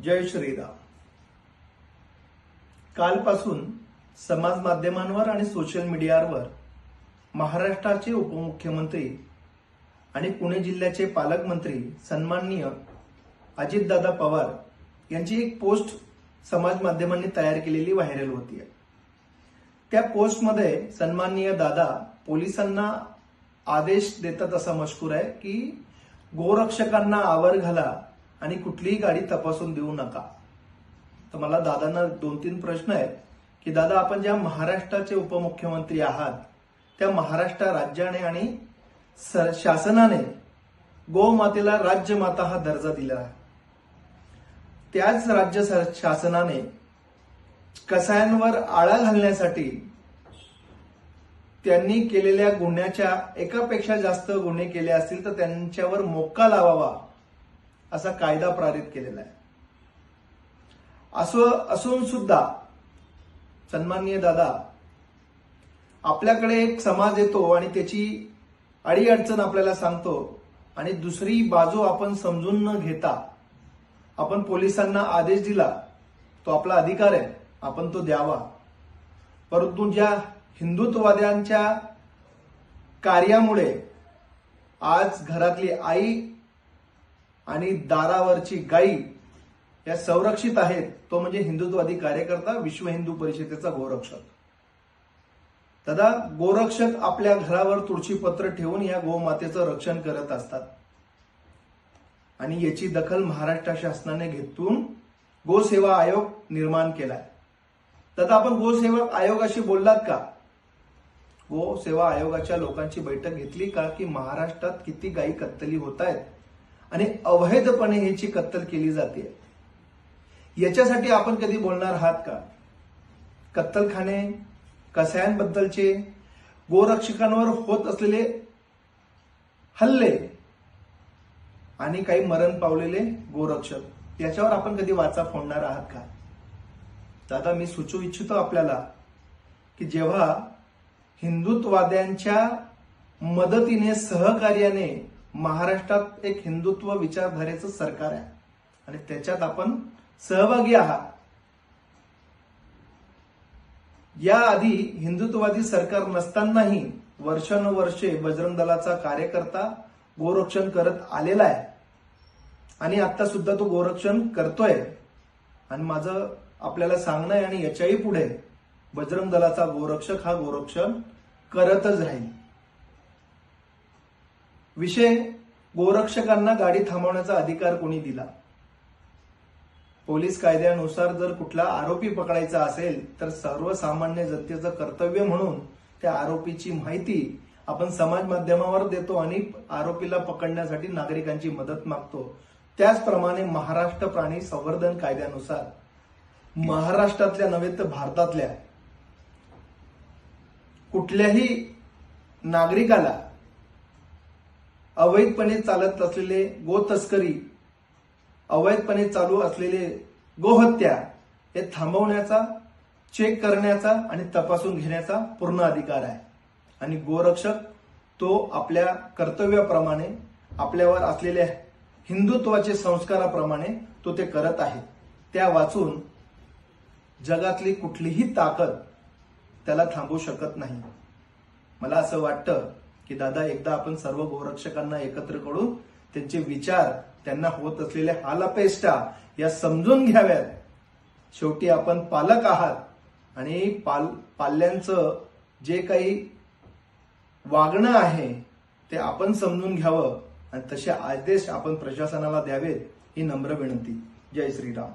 जय श्रीराम। कालपासून समाज माध्यमांवर आणि सोशल मीडियावर महाराष्ट्राचे उपमुख्यमंत्री आणि पुणे जिल्ह्याचे पालकमंत्री सन्माननीय अजितदादा पवार यांची एक पोस्ट समाज माध्यमांनी तयार केलेली व्हायरल होतीये। त्या पोस्टमध्ये सन्माननीय दादा पोलिसांना आदेश देतात असा मजकूर आहे की गोरक्षकांना आवर घाला आणि कुठलीही गाडी तपासून देऊ नका। तर मला दादांना 2-3 प्रश्न आहेत की दादा, आपण ज्या महाराष्ट्राचे उपमुख्यमंत्री आहात त्या महाराष्ट्र राज्याने आणि शासनाने गोमातेला राज्यमाता हा दर्जा दिला आहे। त्याच राज्य शासनाने कसायांवर आळा घालण्यासाठी त्यांनी केलेल्या गुन्ह्याच्या एकापेक्षा जास्त गुन्हे केले असतील तर त्यांच्यावर मोक्का लावावा असा कायदा पारित केलेला आहे। असून सुद्धा सन्माननीय दादा, आपल्याकडे एक समाज येतो आणि त्याची अडीअडचण आपल्याला सांगतो आणि दुसरी बाजू आपण समजून न घेता आपण पोलिसांना आदेश दिला, तो आपला अधिकार आहे, आपण तो द्यावा। परंतु ज्या हिंदुत्ववाद्यांच्या कार्यामुळे आज घरातली आई आणि दारावरची गाई या संरक्षित आहेत, तो म्हणजे हिंदुत्ववादी कार्यकर्ता विश्व हिंदू परिषदेचा गोरक्षक। दादा, गोरक्षक आपल्या घरावर तुळशीपत्र ठेवून या गोमातेचं रक्षण करत असतात आणि याची दखल महाराष्ट्र शासनाने घेतून गोसेवा आयोग निर्माण केलाय। दादा, आपण गोसेवा आयोगाशी बोललात का? गोसेवा आयोगाच्या लोकांची बैठक घेतली का की महाराष्ट्रात किती गायी कत्तली होत आहेत आणि अवैधपणे ह्याची कत्तल केली जाते, याच्यासाठी आपण कधी बोलणार आहात का? कत्तलखाने, कसायांबद्दलचे, गोरक्षकांवर होत असलेले हल्ले आणि काही मरण पावलेले गोरक्षक, याच्यावर आपण कधी वाचा फोडणार आहात का? दादा, मी सुचवू इच्छितो आपल्याला की जेव्हा हिंदुत्ववाद्यांच्या मदतीने, सहकार्याने महाराष्ट्रात एक हिंदुत्व विचारधारेचं सरकार आहे आणि त्याच्यात आपण सहभागी आहात। याआधी हिंदुत्ववादी सरकार नसतानाही वर्षानुवर्षे बजरंग दलाचा कार्यकर्ता गोरक्षण करत आलेला आहे आणि आता सुद्धा तो गोरक्षण करतोय। आणि माझं आपल्याला सांगणं आहे आणि याच्याही पुढे बजरंग दलाचा गोरक्षक हा गोरक्षण करतच राहील। विषय, गोरक्षकांना गाडी थांबवण्याचा अधिकार कोणी दिला? पोलीस कायद्यानुसार जर कुठला आरोपी पकडायचा असेल तर सर्वसामान्य जनतेचं कर्तव्य म्हणून त्या आरोपीची माहिती आपण समाज माध्यमावर देतो आणि आरोपीला पकडण्यासाठी नागरिकांची मदत मागतो। त्याचप्रमाणे महाराष्ट्र प्राणी संवर्धन कायद्यानुसार महाराष्ट्रातल्या नव्हे तर भारतातल्या कुठल्याही नागरिकाला अवैधपणे चालत असलेले गोतस्करी, अवैधपणे चालू असलेले गोहत्या हे थांबवण्याचा, चेक करण्याचा आणि तपासून घेण्याचा पूर्ण अधिकार आहे आणि गोरक्षक तो आपल्या कर्तव्याप्रमाणे, आपल्यावर असलेल्या हिंदुत्वाचे संस्काराप्रमाणे तो ते करत आहे। त्या वाचून जगातली कुठलीही ताकद त्याला थांबवू शकत नाही। मला असं वाटतं की दादा, एकदा आपण सर्व गोरक्षकांना एकत्र करून त्यांचे विचार, त्यांना होत असलेल्या हालअपेष्टा या समजून घ्याव्यात। शेवटी आपण पालक आहात आणि पाल्यांचं जे काही वागणं आहे ते आपण समजून घ्यावं आणि तसे आदेश आपण प्रशासनाला द्यावेत, ही नम्र विनंती। जय श्रीराम।